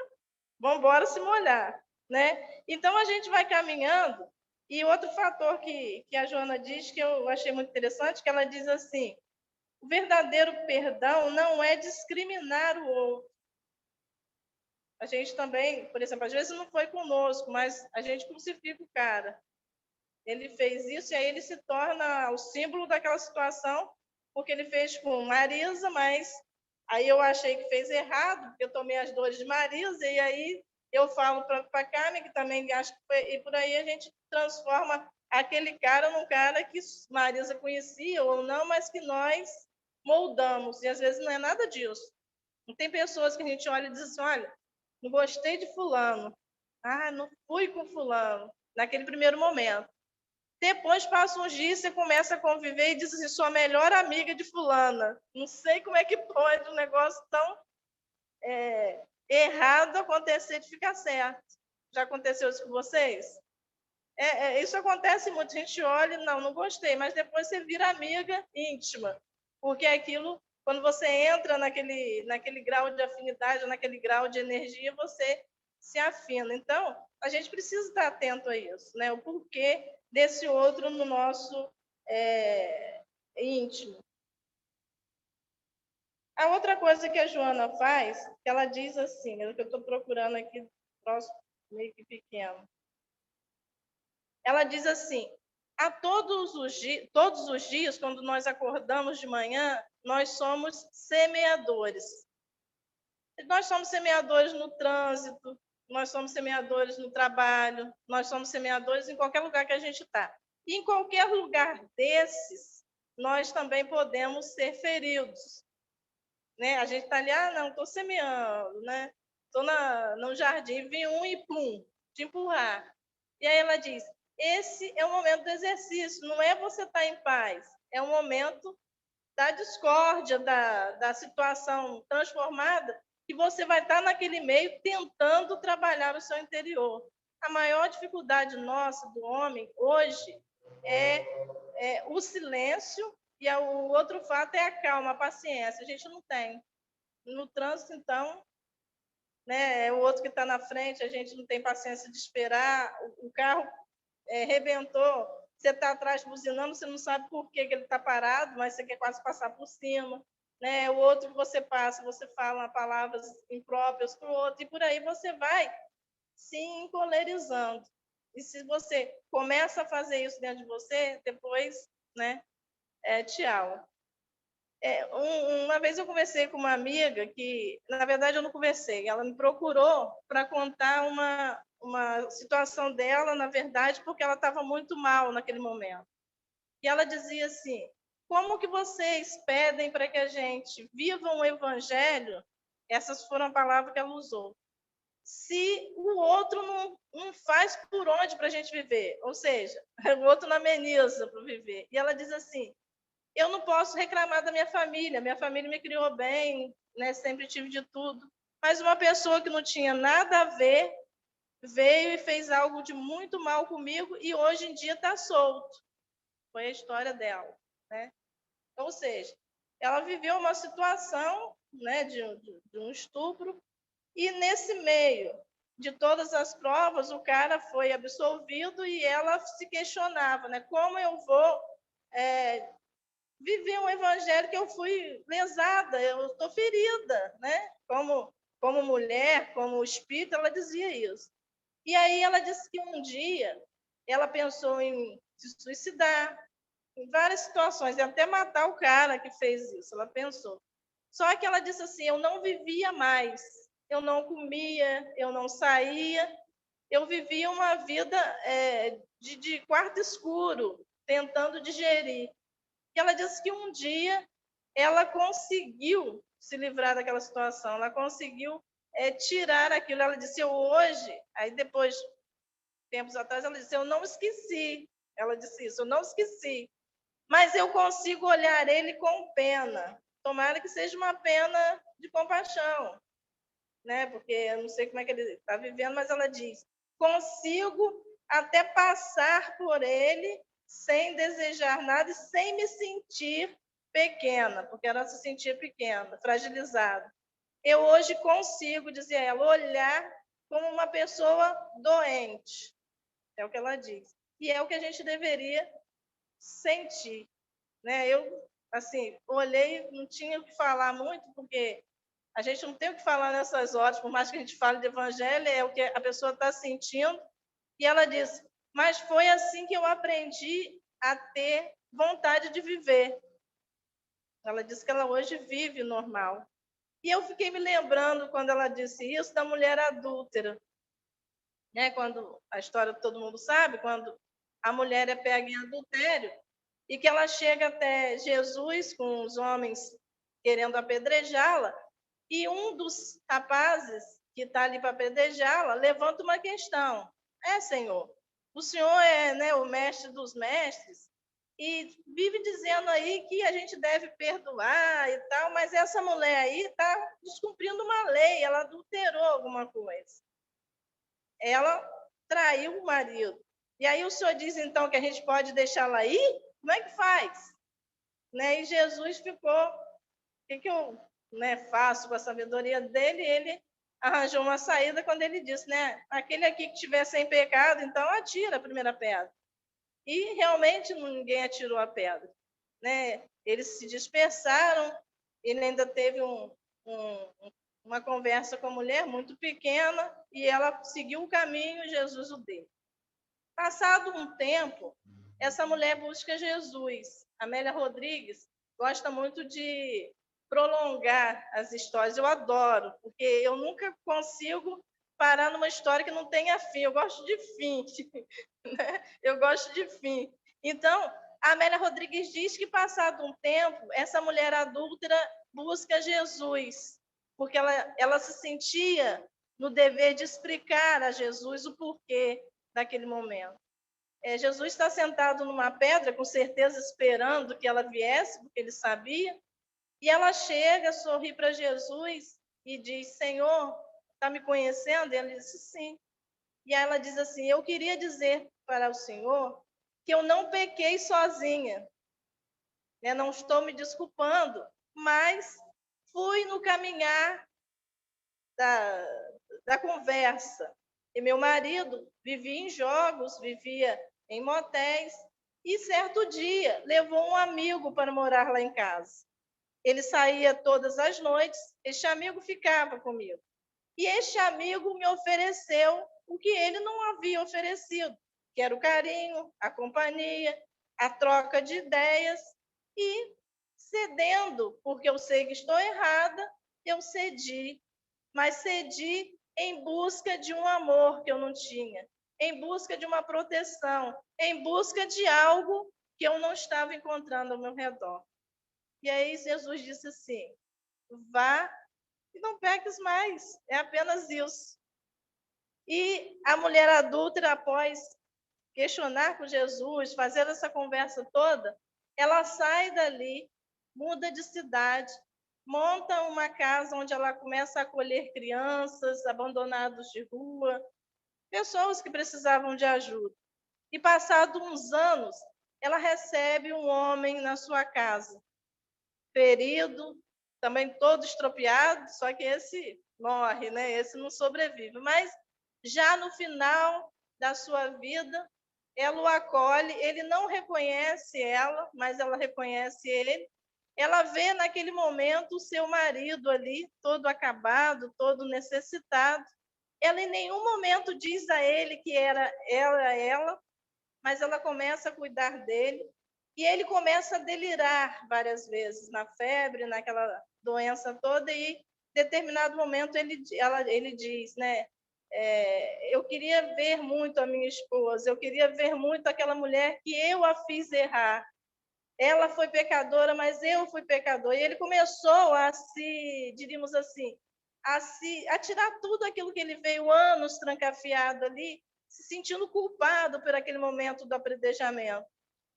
vamos embora se molhar. Né? Então, a gente vai caminhando, e outro fator que a Joana diz, que eu achei muito interessante, que ela diz assim, o verdadeiro perdão não é discriminar o outro. A gente também, por exemplo, às vezes não foi conosco, mas a gente crucifica o cara. Ele fez isso e aí ele se torna o símbolo daquela situação, porque ele fez com Marisa, mas aí eu achei que fez errado, porque eu tomei as dores de Marisa, e aí eu falo para a Carmen, que também acho que foi, e por aí a gente transforma aquele cara num cara que Marisa conhecia ou não, mas que nós moldamos, e às vezes não é nada disso. Não tem pessoas que a gente olha e diz assim, olha, não gostei de fulano, não fui com fulano, naquele primeiro momento. Depois passa uns dias, você começa a conviver e diz assim, sou a melhor amiga de fulana. Não sei como é que pode um negócio tão errado acontecer de ficar certo. Já aconteceu isso com vocês? Isso acontece muito, a gente olha e não gostei, mas depois você vira amiga íntima, porque aquilo, quando você entra naquele grau de afinidade, naquele grau de energia, você se afina. Então, a gente precisa estar atento a isso, né? O porquê desse outro no nosso íntimo. A outra coisa que a Joana faz, que ela diz assim, é o que eu estou procurando aqui, próximo, meio que pequeno. Ela diz assim, todos os dias, quando nós acordamos de manhã, nós somos semeadores. Nós somos semeadores no trânsito, nós somos semeadores no trabalho, nós somos semeadores em qualquer lugar que a gente está. E em qualquer lugar desses, nós também podemos ser feridos. Né? A gente está ali, não, estou semeando, né? Estou no jardim, vem um e pum, te empurrar. E aí ela diz, esse é o momento do exercício, não é você estar em paz, é o momento da discórdia, da situação transformada, que você vai estar naquele meio tentando trabalhar o seu interior. A maior dificuldade nossa, do homem, hoje, é o silêncio, e o outro fato é a calma, a paciência. A gente não tem. No trânsito, então, né, o outro que está na frente, a gente não tem paciência de esperar, o carro rebentou, você está atrás buzinando, você não sabe por que ele está parado, mas você quer quase passar por cima. Né? O outro que você passa, você fala palavras impróprias para o outro, e por aí você vai se encolerizando. E se você começa a fazer isso dentro de você, depois, né, tchau. Uma vez eu conversei com uma amiga que, na verdade, eu não conversei, ela me procurou para contar uma situação dela, na verdade, porque ela estava muito mal naquele momento. E ela dizia assim: como que vocês pedem para que a gente viva um evangelho? Essas foram as palavras que ela usou. Se o outro não faz por onde para a gente viver, ou seja, o outro não ameniza para viver. E ela diz assim: eu não posso reclamar da minha família me criou bem, né? Sempre tive de tudo. Mas uma pessoa que não tinha nada a ver veio e fez algo de muito mal comigo e hoje em dia está solto. Foi a história dela, né? Ou seja, ela viveu uma situação, né, de um estupro e nesse meio de todas as provas o cara foi absolvido e ela se questionava, né? Como eu vou viver um evangelho que eu fui lesada, eu estou ferida, né? Como mulher, como espírito, ela dizia isso. E aí ela disse que um dia ela pensou em se suicidar, em várias situações, e até matar o cara que fez isso, ela pensou. Só que ela disse assim: eu não vivia mais, eu não comia, eu não saía, eu vivia uma vida de quarto escuro, tentando digerir. E ela disse que um dia ela conseguiu se livrar daquela situação, ela conseguiu tirar aquilo. Ela disse: eu hoje, aí depois, tempos atrás, ela disse: eu não esqueci. Ela disse isso: eu não esqueci, mas eu consigo olhar ele com pena. Tomara que seja uma pena de compaixão, né? Porque eu não sei como é que ele está vivendo, mas ela diz: consigo até passar por ele sem desejar nada e sem me sentir pequena, porque ela se sentia pequena, fragilizada. Eu hoje consigo, dizia ela, olhar como uma pessoa doente. É o que ela diz. E é o que a gente deveria sentir, né? Eu, assim, olhei, não tinha o que falar muito, porque a gente não tem o que falar nessas horas, por mais que a gente fale de evangelho, é o que a pessoa está sentindo. E ela disse: mas foi assim que eu aprendi a ter vontade de viver. Ela disse que ela hoje vive normal. E eu fiquei me lembrando, quando ela disse isso, da mulher adúltera. Né? Quando a história todo mundo sabe, quando a mulher é pega em adultério, e que ela chega até Jesus com os homens querendo apedrejá-la, e um dos rapazes que está ali para apedrejá-la levanta uma questão: Senhor, o Senhor é, né, o mestre dos mestres e vive dizendo aí que a gente deve perdoar e tal, mas essa mulher aí está descumprindo uma lei, ela adulterou alguma coisa. Ela traiu o marido. E aí o Senhor diz, então, que a gente pode deixá-la ir? Como é que faz? Né? E Jesus ficou, o que eu faço com a sabedoria dele? Ele arranjou uma saída quando ele disse, né? Aquele aqui que estiver sem pecado, então atira a primeira pedra. E realmente ninguém atirou a pedra. Né? Eles se dispersaram, ele ainda teve uma conversa com a mulher muito pequena e ela seguiu o caminho e Jesus o deu. Passado um tempo, essa mulher busca Jesus. Amélia Rodrigues gosta muito de prolongar as histórias. Eu adoro, porque eu nunca consigo parar numa história que não tenha fim. Eu gosto de fim. Né? Eu gosto de fim. Então, a Amélia Rodrigues diz que, passado um tempo, essa mulher adúltera busca Jesus, porque ela se sentia no dever de explicar a Jesus o porquê daquele momento. Jesus está sentado numa pedra, com certeza esperando que ela viesse, porque ele sabia, e ela chega, sorri para Jesus e diz: Senhor, está me conhecendo? E ele disse: sim. E aí ela diz assim: eu queria dizer para o Senhor que eu não pequei sozinha, né? Não estou me desculpando, mas fui no caminhar da conversa. E meu marido vivia em jogos, vivia em motéis, e certo dia levou um amigo para morar lá em casa. Ele saía todas as noites, este amigo ficava comigo. E este amigo me ofereceu o que ele não havia oferecido, que era o carinho, a companhia, a troca de ideias, e cedendo, porque eu sei que estou errada, eu cedi, mas cedi em busca de um amor que eu não tinha, em busca de uma proteção, em busca de algo que eu não estava encontrando ao meu redor. E aí Jesus disse assim: vá e não peques mais, é apenas isso. E a mulher adúltera, após questionar com Jesus, fazer essa conversa toda, ela sai dali, muda de cidade, monta uma casa onde ela começa a acolher crianças abandonados de rua, pessoas que precisavam de ajuda. E passados uns anos, ela recebe um homem na sua casa, ferido, também todo estropiado, só que esse morre, né? Esse não sobrevive. Mas já no final da sua vida, ela o acolhe, ele não reconhece ela, mas ela reconhece ele. Ela vê naquele momento o seu marido ali, todo acabado, todo necessitado. Ela em nenhum momento diz a ele que era ela, mas ela começa a cuidar dele. E ele começa a delirar várias vezes, na febre, naquela doença toda, e em determinado momento ele diz, né? Eu queria ver muito a minha esposa, eu queria ver muito aquela mulher que eu a fiz errar. Ela foi pecadora, mas eu fui pecador. E ele começou a diríamos assim, a tirar tudo aquilo que ele veio anos trancafiado ali, se sentindo culpado por aquele momento do apredejamento.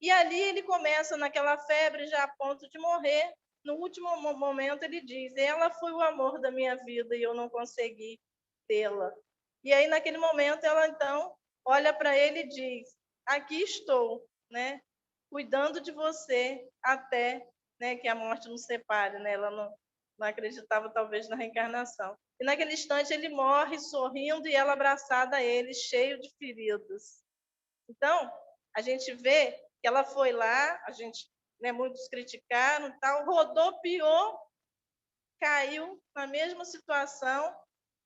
E ali ele começa naquela febre já a ponto de morrer. No último momento ele diz: ela foi o amor da minha vida e eu não consegui tê-la. E aí naquele momento ela então olha para ele e diz: aqui estou, né? Cuidando de você até, né, que a morte nos separe, né? Ela não acreditava talvez na reencarnação. E naquele instante ele morre sorrindo e ela abraçada a ele, cheio de feridas. Então, a gente vê que ela foi lá, a gente, né, muitos criticaram, tal, rodopiou, caiu na mesma situação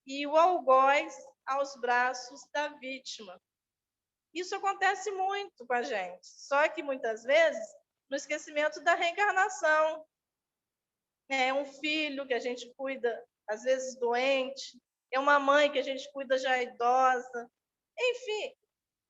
e o algoz aos braços da vítima. Isso acontece muito com a gente, só que muitas vezes no esquecimento da reencarnação. É um filho que a gente cuida, às vezes doente, é uma mãe que a gente cuida já idosa. Enfim,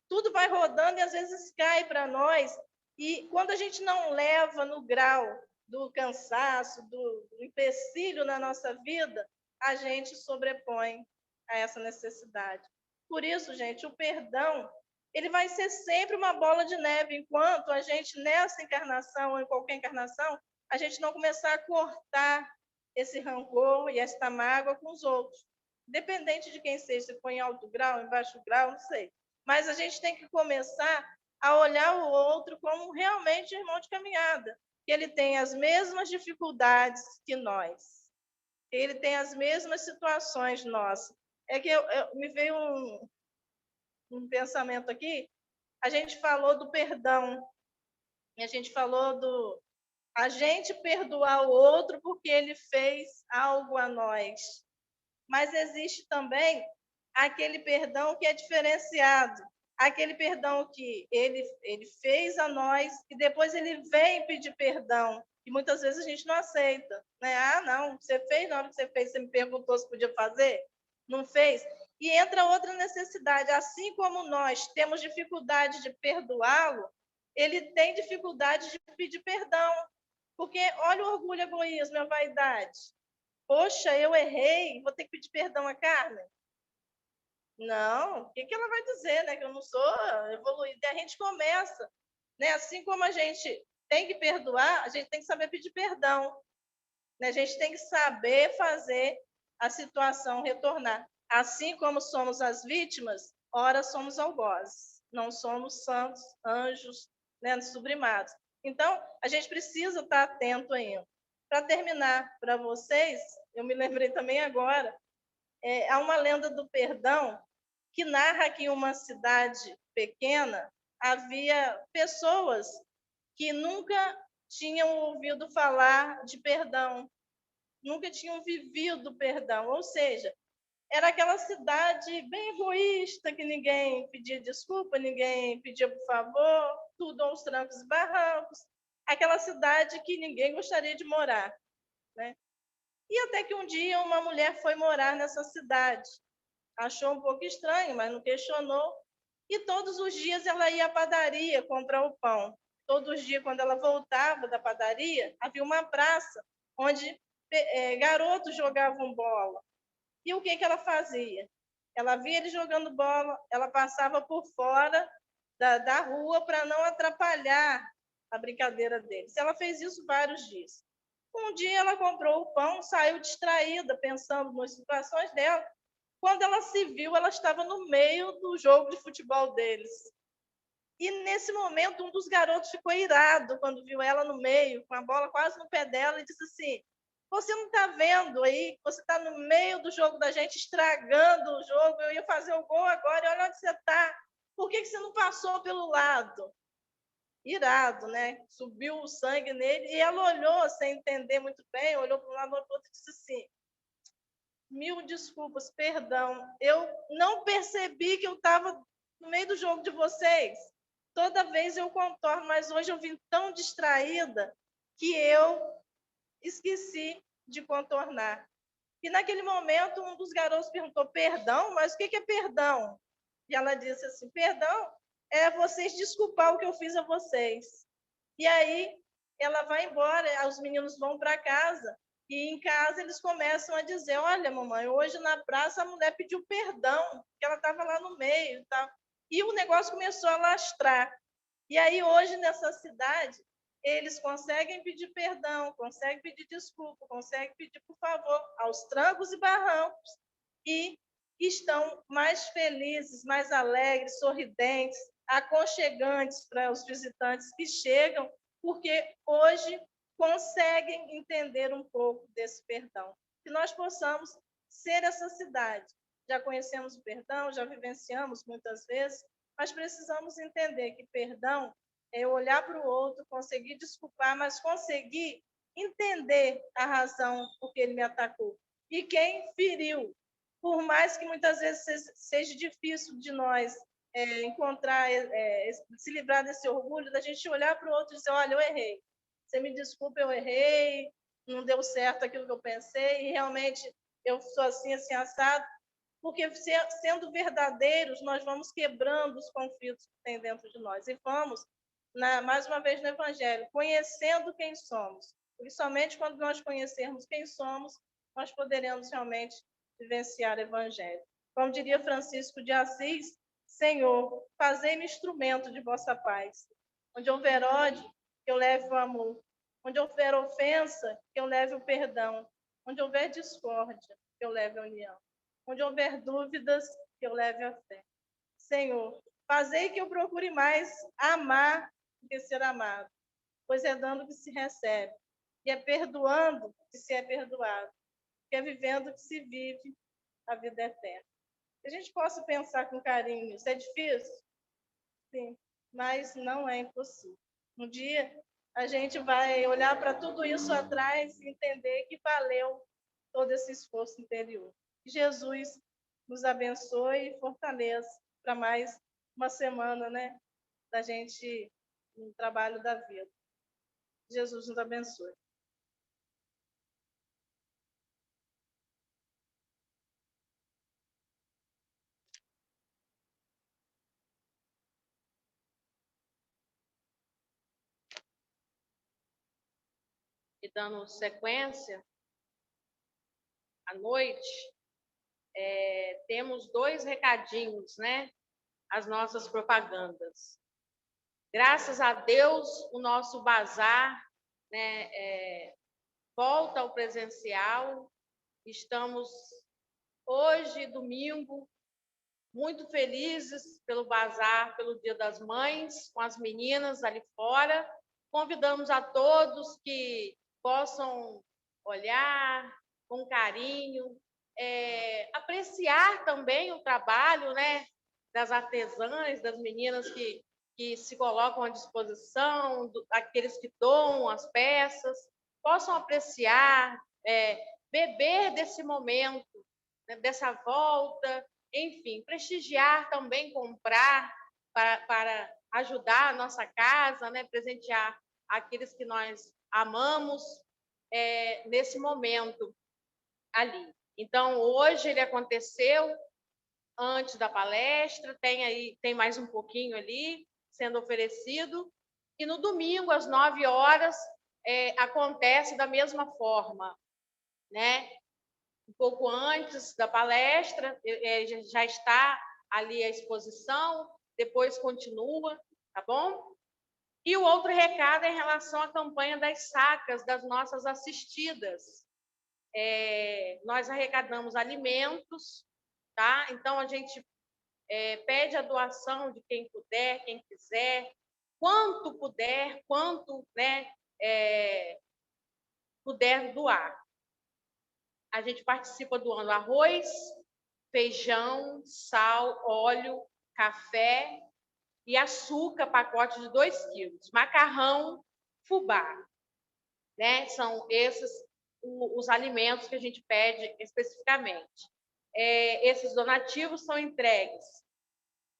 tudo vai rodando e às vezes cai para nós. E quando a gente não leva no grau do cansaço, do empecilho na nossa vida, a gente sobrepõe a essa necessidade. Por isso, gente, o perdão, ele vai ser sempre uma bola de neve, enquanto a gente, nessa encarnação ou em qualquer encarnação, a gente não começar a cortar esse rancor e esta mágoa com os outros. Independente de quem seja, se for em alto grau, em baixo grau, não sei. Mas a gente tem que começar a olhar o outro como realmente irmão de caminhada, que ele tem as mesmas dificuldades que nós, que ele tem as mesmas situações nossas. É que me veio um pensamento aqui, a gente falou do perdão, e a gente falou do a gente perdoar o outro porque ele fez algo a nós. Mas existe também aquele perdão que é diferenciado, aquele perdão que ele fez a nós e depois ele vem pedir perdão. E muitas vezes a gente não aceita, né? Ah, não, você fez na hora que você fez, você me perguntou se podia fazer, não fez. E entra outra necessidade, assim como nós temos dificuldade de perdoá-lo, ele tem dificuldade de pedir perdão, porque olha o orgulho, egoísmo, a vaidade. Poxa, eu errei, vou ter que pedir perdão a Carmen? Não, o que ela vai dizer, né? Que eu não sou evoluída. E a gente começa, né? Assim como a gente tem que perdoar, a gente tem que saber pedir perdão. Né? A gente tem que saber fazer a situação retornar. Assim como somos as vítimas, ora somos algozes. Não somos santos, anjos, né? Sublimados. Então, a gente precisa estar atento ainda. Para terminar, para vocês, eu me lembrei também agora, há uma lenda do perdão que narra que em uma cidade pequena havia pessoas que nunca tinham ouvido falar de perdão, nunca tinham vivido perdão, ou seja, era aquela cidade bem egoísta, que ninguém pedia desculpa, ninguém pedia por favor, tudo aos trancos e barrancos, aquela cidade que ninguém gostaria de morar, né? E até que um dia uma mulher foi morar nessa cidade. achou um pouco estranho, mas não questionou. E todos os dias ela ia à padaria comprar o pão. Todos os dias, quando ela voltava da padaria, havia uma praça onde garotos jogavam bola. E o que ela fazia? Ela via ele jogando bola, ela passava por fora da rua para não atrapalhar a brincadeira deles. Ela fez isso vários dias. Um dia ela comprou o pão, saiu distraída, pensando nas situações dela. Quando ela se viu, ela estava no meio do jogo de futebol deles. E nesse momento, um dos garotos ficou irado quando viu ela no meio, com a bola quase no pé dela, e disse assim: você não está vendo aí? Você está no meio do jogo da gente, estragando o jogo. Eu ia fazer o gol agora, e olha onde você está. Por que você não passou pelo lado? Irado, né? Subiu o sangue nele, e ela olhou sem entender muito bem, olhou para um lado, olhou para o outro e disse assim: mil desculpas, perdão. Eu não percebi que eu estava no meio do jogo de vocês. Toda vez eu contorno, mas hoje eu vim tão distraída que eu esqueci de contornar. E naquele momento, um dos garotos perguntou: perdão? Mas o que é perdão? E ela disse assim: perdão é vocês desculpar o que eu fiz a vocês. E aí ela vai embora, os meninos vão para casa, e em casa eles começam a dizer: olha, mamãe, hoje na praça a mulher pediu perdão, porque ela estava lá no meio. Tá? E o negócio começou a lastrar. E aí hoje nessa cidade, eles conseguem pedir perdão, conseguem pedir desculpa, conseguem pedir por favor, aos trancos e barrancos, e estão mais felizes, mais alegres, sorridentes, aconchegantes para os visitantes que chegam, porque hoje conseguem entender um pouco desse perdão. Que nós possamos ser essa cidade. Já conhecemos o perdão, já vivenciamos muitas vezes, mas precisamos entender que perdão é olhar para o outro, conseguir desculpar, mas conseguir entender a razão por que ele me atacou. E quem feriu, por mais que muitas vezes seja difícil de nós encontrar, se livrar desse orgulho, da gente olhar para o outro e dizer: olha, eu errei. Você me desculpa, eu errei, não deu certo aquilo que eu pensei, e realmente eu sou assim, assim, assado. Porque sendo verdadeiros, nós vamos quebrando os conflitos que tem dentro de nós. E vamos, mais uma vez no Evangelho, conhecendo quem somos. Porque somente quando nós conhecermos quem somos, nós poderemos realmente vivenciar o Evangelho. Como diria Francisco de Assis: Senhor, fazei-me instrumento de vossa paz. Onde houver ódio, que eu leve o amor. Onde houver ofensa, que eu leve o perdão. Onde houver discórdia, que eu leve a união. Onde houver dúvidas, que eu leve a fé. Senhor, fazei que eu procure mais amar do que ser amado, pois é dando que se recebe, e é perdoando que se é perdoado, que é vivendo que se vive a vida eterna. Que a gente possa pensar com carinho. Isso é difícil? Sim, mas não é impossível. Um dia a gente vai olhar para tudo isso atrás e entender que valeu todo esse esforço interior. Que Jesus nos abençoe e fortaleça para mais uma semana, né, da gente no trabalho da vida. Jesus nos abençoe. E dando sequência, à noite, temos 2 recadinhos, né? As nossas propagandas. Graças a Deus, o nosso bazar, né, volta ao presencial. Estamos hoje, domingo, muito felizes pelo bazar, pelo Dia das Mães, com as meninas ali fora. Convidamos a todos que possam olhar com carinho, apreciar também o trabalho, né, das artesãs, das meninas que se colocam à disposição, aqueles que doam as peças, possam apreciar, beber desse momento, né, dessa volta, enfim, prestigiar também, comprar para ajudar a nossa casa, né, presentear aqueles que nós amamos nesse momento ali. Então, hoje ele aconteceu antes da palestra, tem mais um pouquinho ali sendo oferecido. E no domingo, às 9 horas, acontece da mesma forma, né? Um pouco antes da palestra, já está ali a exposição, depois continua, tá bom? E o outro recado é em relação à campanha das sacas das nossas assistidas. Nós arrecadamos alimentos, tá? Então, a gente pede a doação de quem puder, quem quiser, quanto puder, quanto, né, puder doar. A gente participa doando arroz, feijão, sal, óleo, café e açúcar, pacote de 2 quilos, macarrão, fubá, né? São esses os alimentos que a gente pede especificamente. Esses donativos são entregues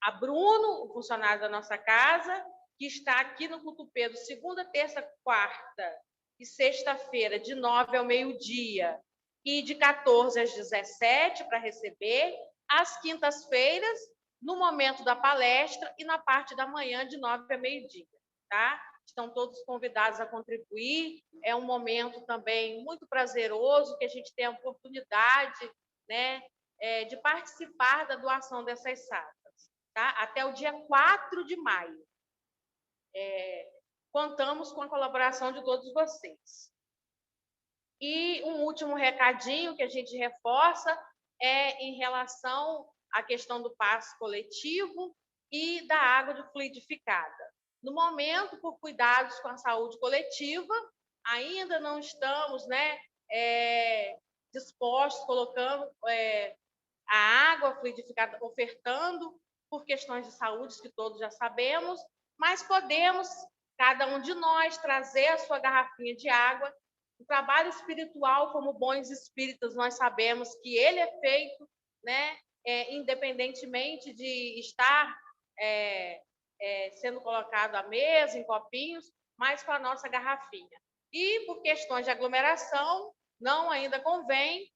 a Bruno, o funcionário da nossa casa, que está aqui no Cotopedo, segunda, terça, quarta e sexta-feira, de 9 ao meio-dia, e de 14 às 17 para receber, às quintas-feiras, no momento da palestra e na parte da manhã, de 9 a meio-dia, tá? Estão todos convidados a contribuir. É um momento também muito prazeroso que a gente tem a oportunidade, né, de participar da doação dessas sacas, tá? Até o dia 4 de maio. Contamos com a colaboração de todos vocês. E um último recadinho que a gente reforça é em relação à questão do passe coletivo e da água de fluidificada. No momento, por cuidados com a saúde coletiva, ainda não estamos, né, dispostos, colocando a água fluidificada, ofertando por questões de saúde, que todos já sabemos, mas podemos, cada um de nós, trazer a sua garrafinha de água. O trabalho espiritual, como bons espíritas, nós sabemos que ele é feito, né, independentemente de estar sendo colocado à mesa, em copinhos, mas com a nossa garrafinha. E, por questões de aglomeração, não ainda convém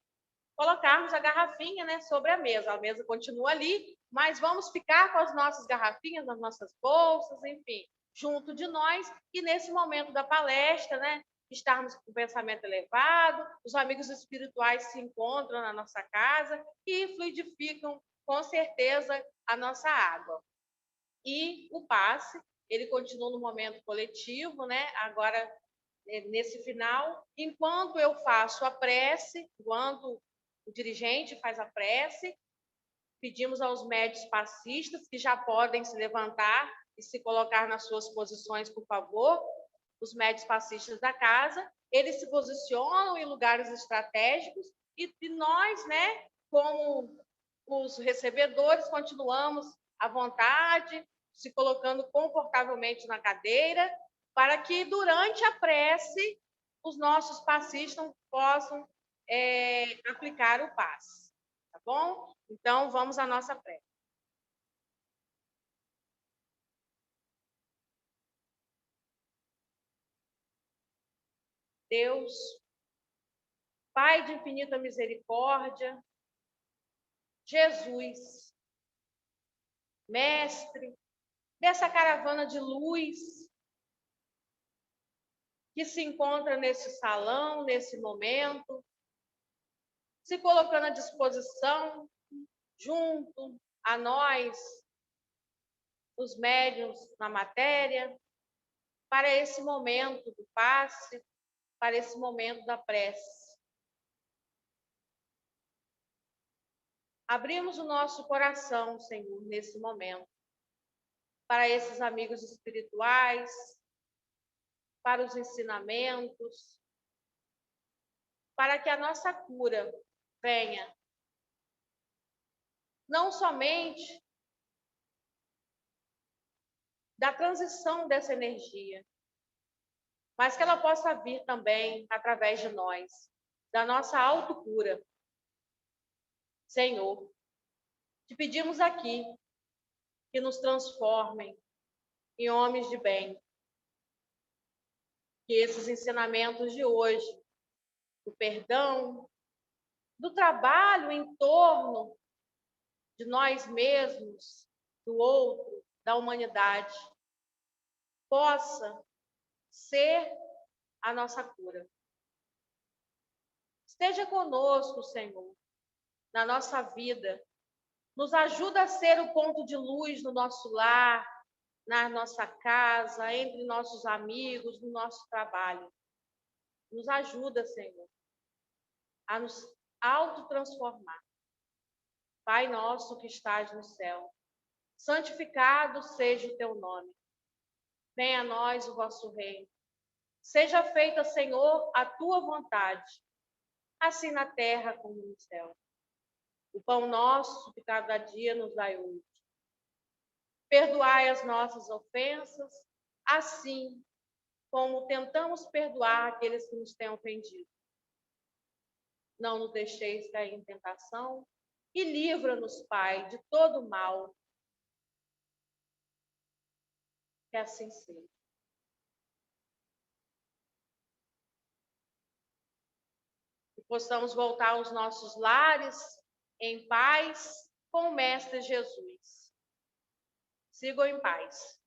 colocarmos a garrafinha, né, sobre a mesa continua ali, mas vamos ficar com as nossas garrafinhas nas nossas bolsas, enfim, junto de nós, e nesse momento da palestra, né, estarmos com o pensamento elevado, os amigos espirituais se encontram na nossa casa e fluidificam, com certeza, a nossa água. E o passe, ele continua no momento coletivo, né, agora, nesse final, enquanto eu faço a prece, enquanto o dirigente faz a prece, pedimos aos médios passistas que já podem se levantar e se colocar nas suas posições, por favor. Os médios passistas da casa, eles se posicionam em lugares estratégicos e nós, né, como os recebedores, continuamos à vontade, se colocando confortavelmente na cadeira, para que durante a prece os nossos passistas possam aplicar o passe, tá bom? Então, vamos à nossa prece. Deus, Pai de infinita misericórdia, Jesus, Mestre, dessa caravana de luz que se encontra nesse salão, nesse momento, se colocando à disposição, junto a nós, os médiuns na matéria, para esse momento do passe, para esse momento da prece. Abrimos o nosso coração, Senhor, nesse momento, para esses amigos espirituais, para os ensinamentos, para que a nossa cura venha, não somente da transição dessa energia, mas que ela possa vir também através de nós, da nossa autocura. Senhor, te pedimos aqui que nos transformem em homens de bem, que esses ensinamentos de hoje, do perdão, do trabalho em torno de nós mesmos, do outro, da humanidade, possa ser a nossa cura. Esteja conosco, Senhor, na nossa vida. Nos ajuda a ser o ponto de luz no nosso lar, na nossa casa, entre nossos amigos, no nosso trabalho. Nos ajuda, Senhor, a nos autotransformar. Pai nosso que estás no céu, santificado seja o teu nome. Venha a nós o vosso reino. Seja feita, Senhor, a tua vontade, assim na terra como no céu. O pão nosso de cada dia nos dai hoje. Perdoai as nossas ofensas, assim como tentamos perdoar aqueles que nos têm ofendido. Não nos deixeis cair em tentação e livra-nos, Pai, de todo mal. Que assim seja. Que possamos voltar aos nossos lares em paz com o Mestre Jesus. Sigam em paz.